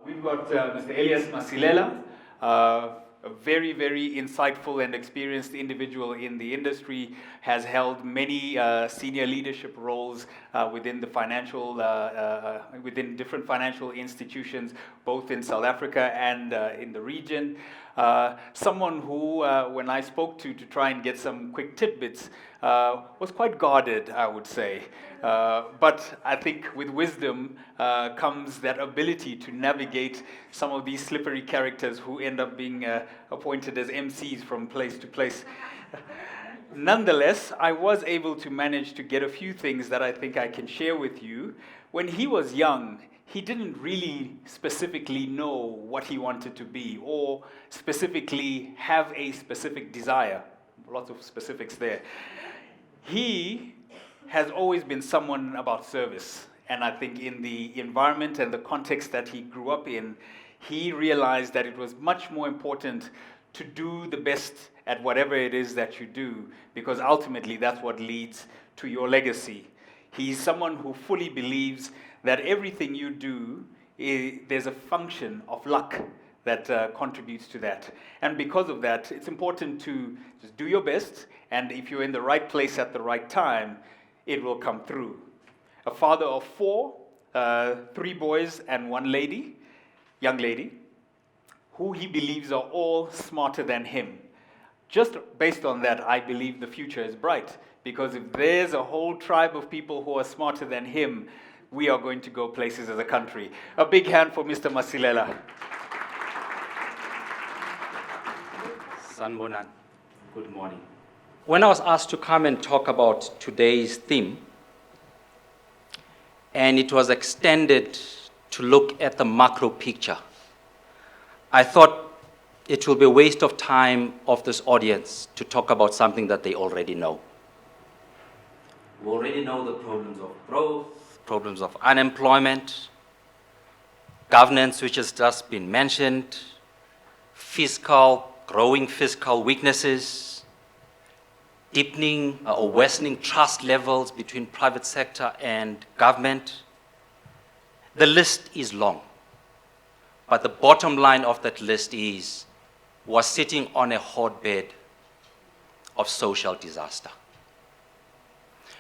We've got Mr. Elias Masilela, a very, very insightful and experienced individual in the industry, has held many senior leadership roles within the financial, within different financial institutions, both in South Africa and in the region. Someone who, when I spoke to try and get some quick tidbits, was quite guarded, I would say. But I think with wisdom comes that ability to navigate some of these slippery characters who end up being appointed as MCs from place to place. Nonetheless, I was able to manage to get a few things that I think I can share with you. When he was young, he didn't really specifically know what he wanted to be or specifically have a specific desire. Lots of specifics there. He has always been someone about service. And I think in the environment and the context that he grew up in, he realized that it was much more important to do the best at whatever it is that you do, because ultimately that's what leads to your legacy. He's someone who fully believes that everything you do, there's a function of luck that contributes to that. And because of that, it's important to just do your best, and if you're in the right place at the right time, it will come through. A father of 4, 3 boys and 1 lady, young lady, who he believes are all smarter than him. Just based on that, I believe the future is bright, because if there's a whole tribe of people who are smarter than him, we are going to go places as a country. A big hand for Mr. Masilela. Sanbonan, good morning. When I was asked to come and talk about today's theme, and it was extended to look at the macro picture, I thought it will be a waste of time of this audience to talk about something that they already know. We already know the problems of growth, problems of unemployment, governance, which has just been mentioned, growing fiscal weaknesses, deepening or worsening trust levels between private sector and government. The list is long, but the bottom line of that list is we're sitting on a hotbed of social disaster.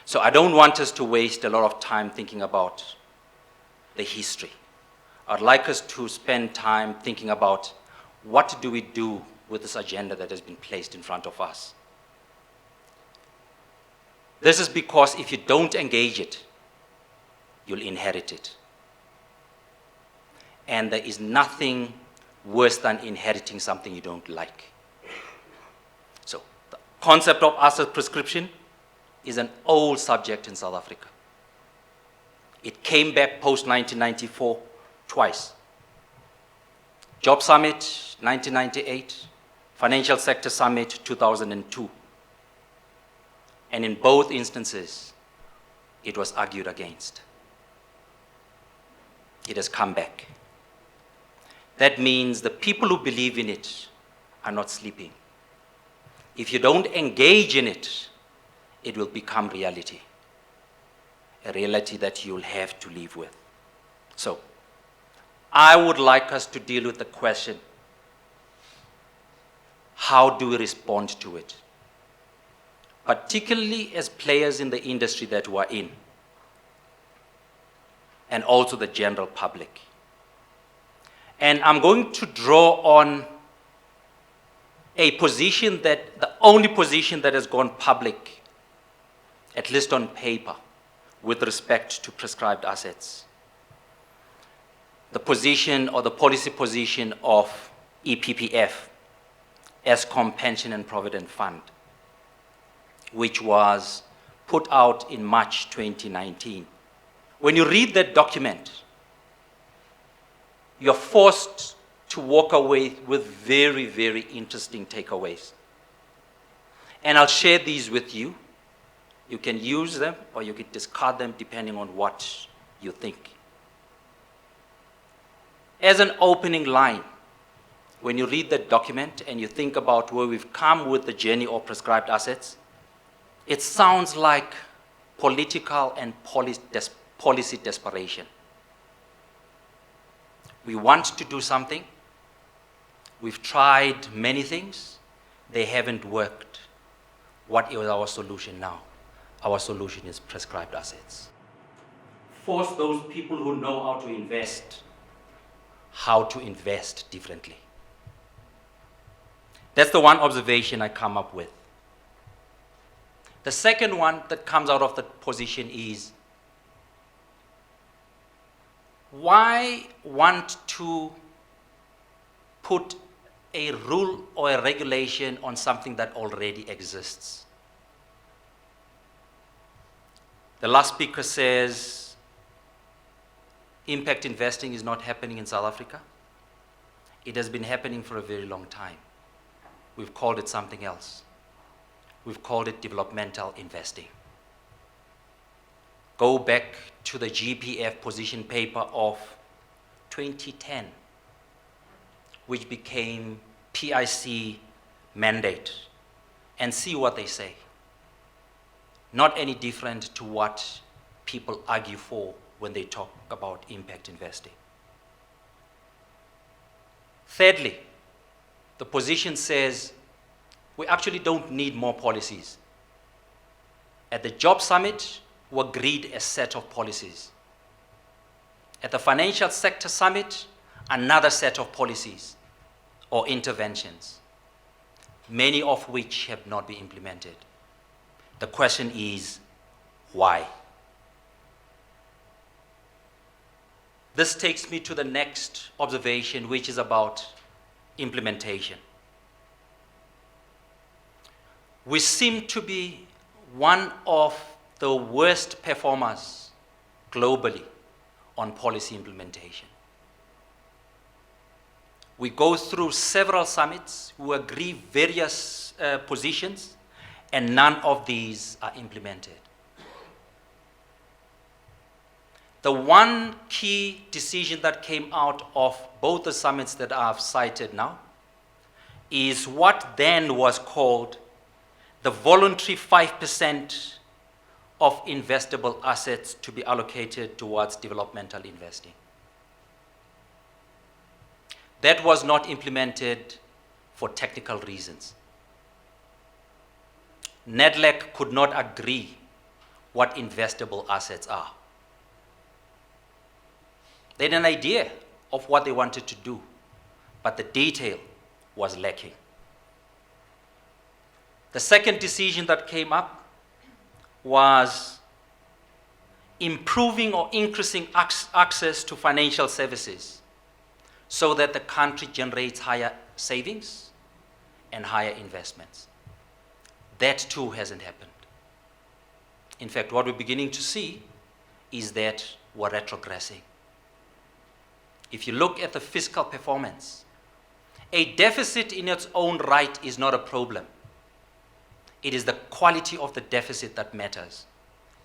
So I don't want us to waste a lot of time thinking about the history. I'd like us to spend time thinking about what do we do with this agenda that has been placed in front of us. This is because if you don't engage it, you'll inherit it. And there is nothing worse than inheriting something you don't like. So the concept of asset prescription is an old subject in South Africa. It came back post-1994 twice. Job Summit, 1998, Financial Sector Summit, 2002. And in both instances, it was argued against. It has come back. That means the people who believe in it are not sleeping. If you don't engage in it, it will become reality. A reality that you'll have to live with. So, I would like us to deal with the question, how do we respond to it? Particularly as players in the industry that we're in, and also the general public. And I'm going to draw on a position that, the only position that has gone public, at least on paper, with respect to prescribed assets. The position or the policy position of EPPF, Eskom Pension and Provident Fund, which was put out in March 2019. When you read that document, you're forced to walk away with very, very interesting takeaways. And I'll share these with you. You can use them or you can discard them depending on what you think. As an opening line, when you read that document and you think about where we've come with the journey of prescribed assets, it sounds like political and policy desperation. We want to do something. We've tried many things. They haven't worked. What is our solution now? Our solution is prescribed assets. Force those people who know how to invest differently. That's the one observation I come up with. The second one that comes out of the position is, why want to put a rule or a regulation on something that already exists? The last speaker says impact investing is not happening in South Africa. It has been happening for a very long time. We've called it something else. We've called it developmental investing. Go back to the GPF position paper of 2010, which became PIC mandate, and see what they say. Not any different to what people argue for when they talk about impact investing. Thirdly, the position says we actually don't need more policies. At the Job Summit, we agreed a set of policies. At the Financial Sector Summit, another set of policies or interventions, many of which have not been implemented. The question is, why? This takes me to the next observation, which is about implementation. We seem to be one of the worst performers globally on policy implementation. We go through several summits, we agree various positions, and none of these are implemented. The one key decision that came out of both the summits that I've cited now is what then was called the voluntary 5% of investable assets to be allocated towards developmental investing. That was not implemented for technical reasons. NEDLAC could not agree what investable assets are. They had an idea of what they wanted to do, but the detail was lacking. The second decision that came up was improving or increasing access to financial services so that the country generates higher savings and higher investments. That too hasn't happened. In fact, what we're beginning to see is that we're retrogressing. If you look at the fiscal performance, a deficit in its own right is not a problem. It is the quality of the deficit that matters.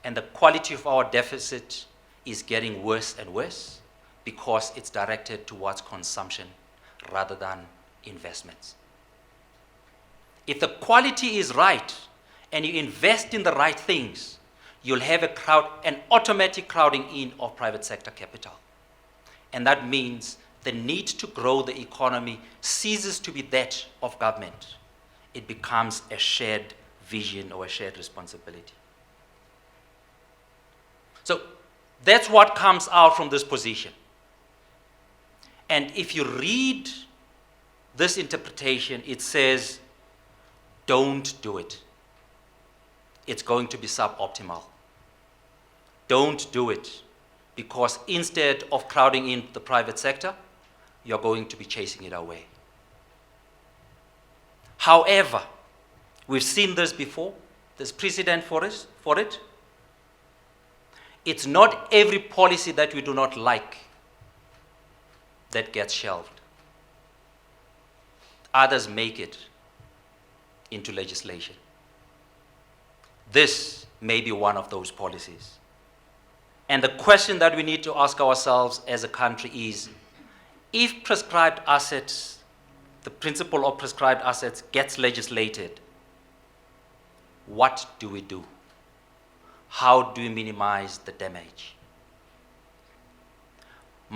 And the quality of our deficit is getting worse and worse because it's directed towards consumption rather than investments. If the quality is right and you invest in the right things, you'll have an automatic crowding in of private sector capital. And that means the need to grow the economy ceases to be that of government. It becomes a shared vision or a shared responsibility. So that's what comes out from this position. And if you read this interpretation, it says, don't do it. It's going to be suboptimal. Don't do it, because instead of crowding in the private sector, you're going to be chasing it away. However, we've seen this before. There's precedent for it. It's not every policy that we do not like that gets shelved. Others make it into legislation. This may be one of those policies. And the question that we need to ask ourselves as a country is, if prescribed assets, the principle of prescribed assets gets legislated, what do we do? How do we minimize the damage?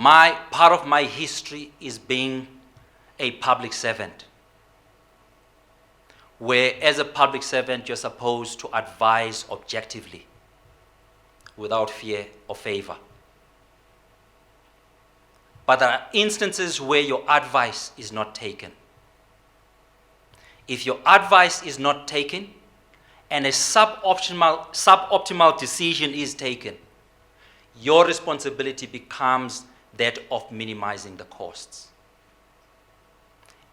Part of my history is being a public servant, where as a public servant you're supposed to advise objectively, without fear or favor. But there are instances where your advice is not taken. If your advice is not taken and a suboptimal decision is taken, your responsibility becomes that of minimizing the costs.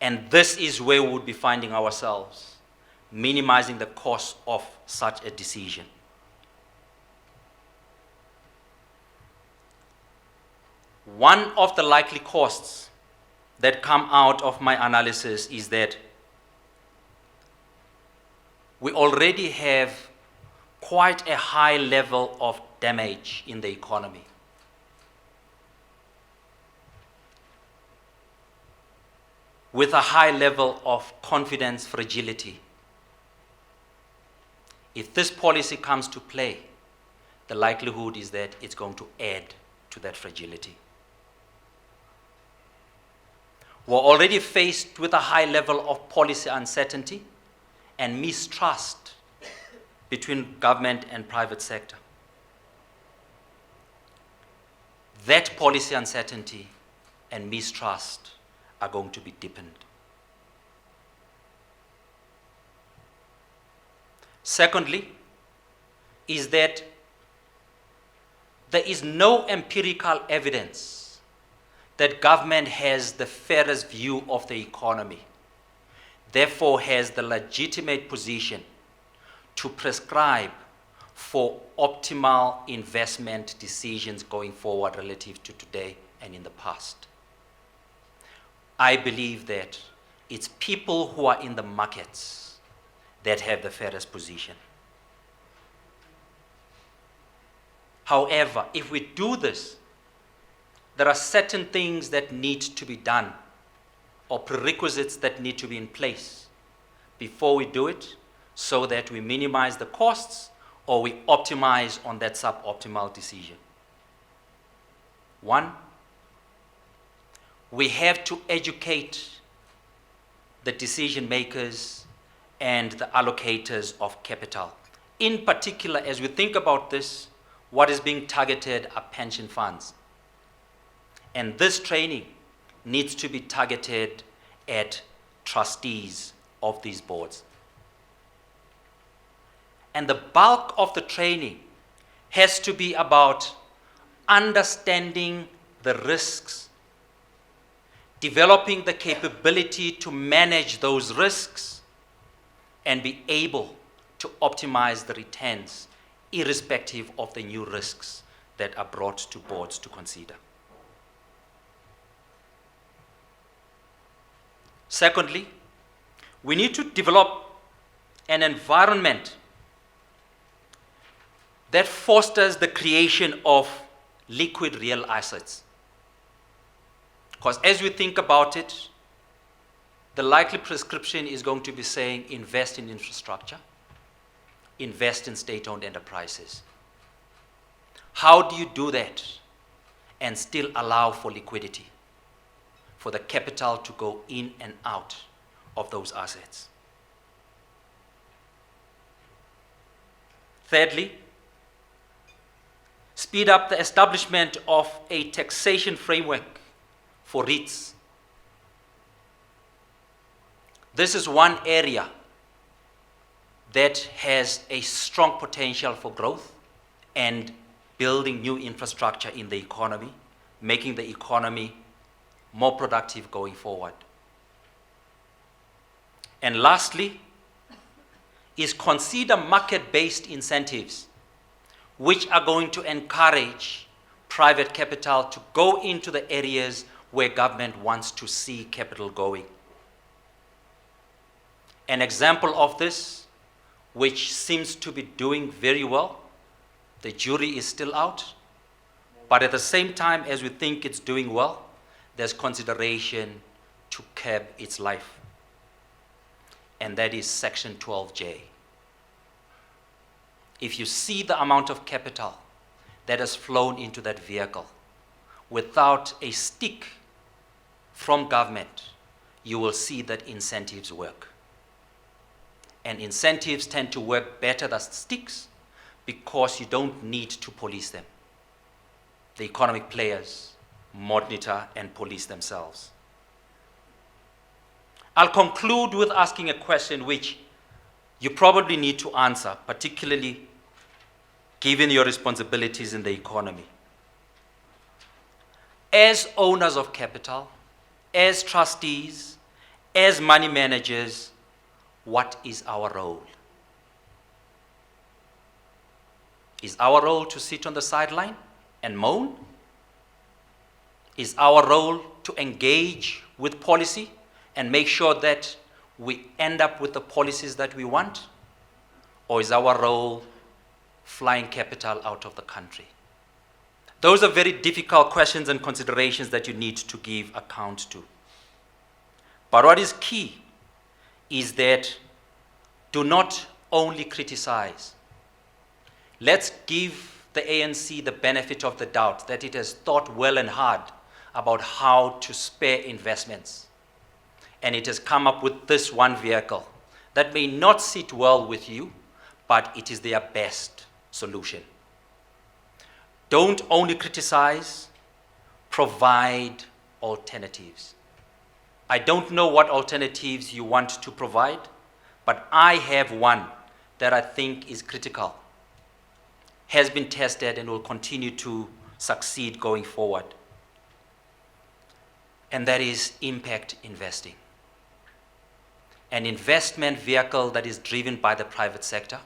And this is where we would be finding ourselves, minimizing the cost of such a decision. One of the likely costs that come out of my analysis is that we already have quite a high level of damage in the economy. With a high level of confidence fragility. If this policy comes to play, the likelihood is that it's going to add to that fragility. We're already faced with a high level of policy uncertainty and mistrust between government and private sector. That policy uncertainty and mistrust are going to be deepened. Secondly, is that there is no empirical evidence that government has the fairest view of the economy, therefore has the legitimate position to prescribe for optimal investment decisions going forward relative to today and in the past. I believe that it's people who are in the markets that have the fairest position. However, if we do this, there are certain things that need to be done or prerequisites that need to be in place before we do it so that we minimize the costs or we optimize on that suboptimal decision. One, we have to educate the decision makers and the allocators of capital. In particular, as we think about this, what is being targeted are pension funds. And this training needs to be targeted at trustees of these boards. And the bulk of the training has to be about understanding the risks, developing the capability to manage those risks, and be able to optimize the returns irrespective of the new risks that are brought to boards to consider. Secondly, we need to develop an environment that fosters the creation of liquid real assets. Because as we think about it, the likely prescription is going to be saying invest in infrastructure, invest in state-owned enterprises. How do you do that and still allow for liquidity, for the capital to go in and out of those assets? Thirdly, speed up the establishment of a taxation framework for REITs. This is one area that has a strong potential for growth and building new infrastructure in the economy, making the economy more productive going forward. And lastly, is consider market-based incentives which are going to encourage private capital to go into the areas where government wants to see capital going. An example of this, which seems to be doing very well, the jury is still out, but at the same time as we think it's doing well, there's consideration to curb its life. And that is Section 12J. If you see the amount of capital that has flown into that vehicle, without a stick from government, you will see that incentives work. And incentives tend to work better than sticks because you don't need to police them. The economic players monitor and police themselves. I'll conclude with asking a question which you probably need to answer, particularly given your responsibilities in the economy. As owners of capital, as trustees, as money managers, what is our role? Is our role to sit on the sideline and moan? Is our role to engage with policy and make sure that we end up with the policies that we want? Or is our role flying capital out of the country? Those are very difficult questions and considerations that you need to give account to. But what is key is that do not only criticize. Let's give the ANC the benefit of the doubt that it has thought well and hard about how to spare investments. And it has come up with this one vehicle that may not sit well with you, but it is their best solution. Don't only criticize, provide alternatives. I don't know what alternatives you want to provide, but I have one that I think is critical, has been tested and will continue to succeed going forward. And that is impact investing. An investment vehicle that is driven by the private sector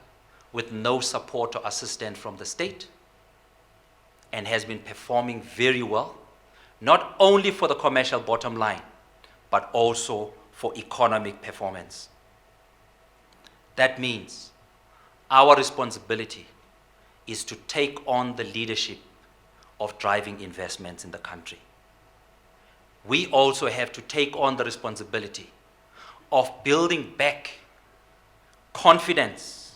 with no support or assistance from the state and has been performing very well, not only for the commercial bottom line, but also for economic performance. That means our responsibility is to take on the leadership of driving investments in the country. We also have to take on the responsibility of building back confidence,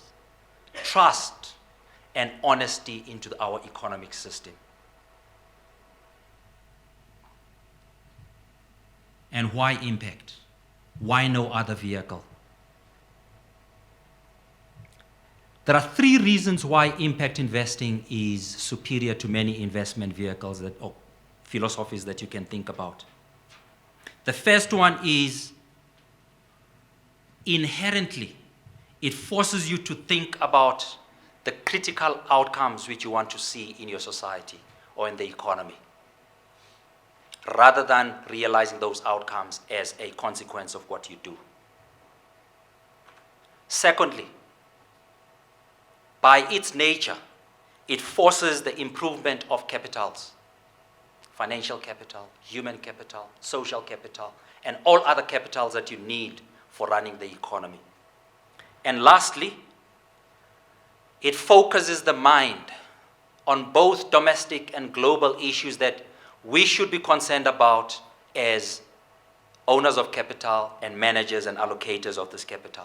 trust, and honesty into our economic system. And why impact? Why no other vehicle? There are three reasons why impact investing is superior to many investment vehicles or philosophies that you can think about. The first one is inherently, it forces you to think about the critical outcomes which you want to see in your society or in the economy, rather than realizing those outcomes as a consequence of what you do. Secondly, by its nature, it forces the improvement of capitals, financial capital, human capital, social capital, and all other capitals that you need for running the economy. And lastly, it focuses the mind on both domestic and global issues that we should be concerned about as owners of capital and managers and allocators of this capital,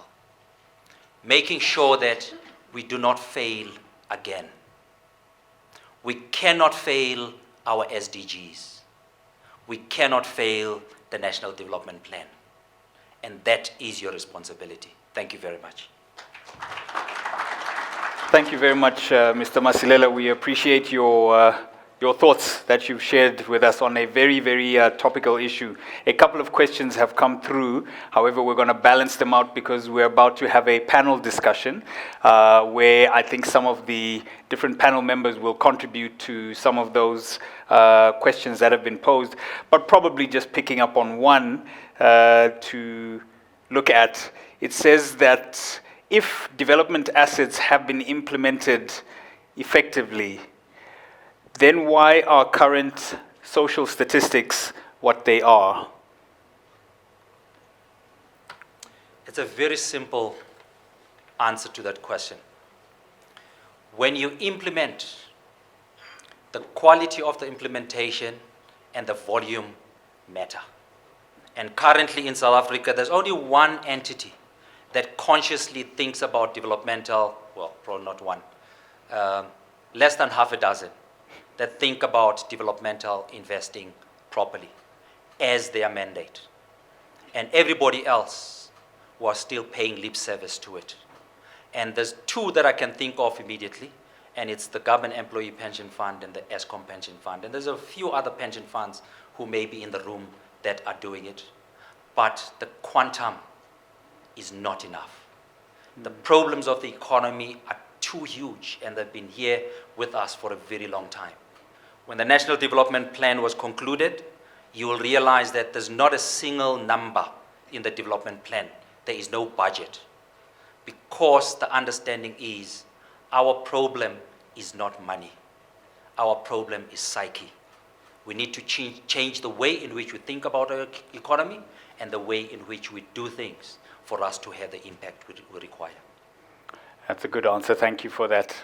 making sure that we do not fail again. We cannot fail our SDGs. We cannot fail the National Development Plan. And that is your responsibility. Thank you very much. Thank you very much, Mr. Masilela. We appreciate your thoughts that you've shared with us on a very, very topical issue. A couple of questions have come through. However, we're going to balance them out because we're about to have a panel discussion where I think some of the different panel members will contribute to some of those questions that have been posed, but probably just picking up on one to look at. It says that if development assets have been implemented effectively, then why are current social statistics what they are? It's a very simple answer to that question. When you implement, the quality of the implementation and the volume matter. And currently in South Africa, there's only one entity that consciously thinks about developmental, well, probably not one, less than half a dozen that think about developmental investing properly as their mandate. And everybody else was still paying lip service to it. And there's two that I can think of immediately, and it's the Government Employee Pension Fund and the ESCOM Pension Fund. And there's a few other pension funds who may be in the room that are doing it. But the quantum is not enough. The problems of the economy are too huge, and they've been here with us for a very long time. When the National Development Plan was concluded, you will realize that there's not a single number in the development plan. There is no budget. Because the understanding is our problem is not money. Our problem is psyche. We need to change the way in which we think about our economy and the way in which we do things for us to have the impact we require. That's a good answer. Thank you for that.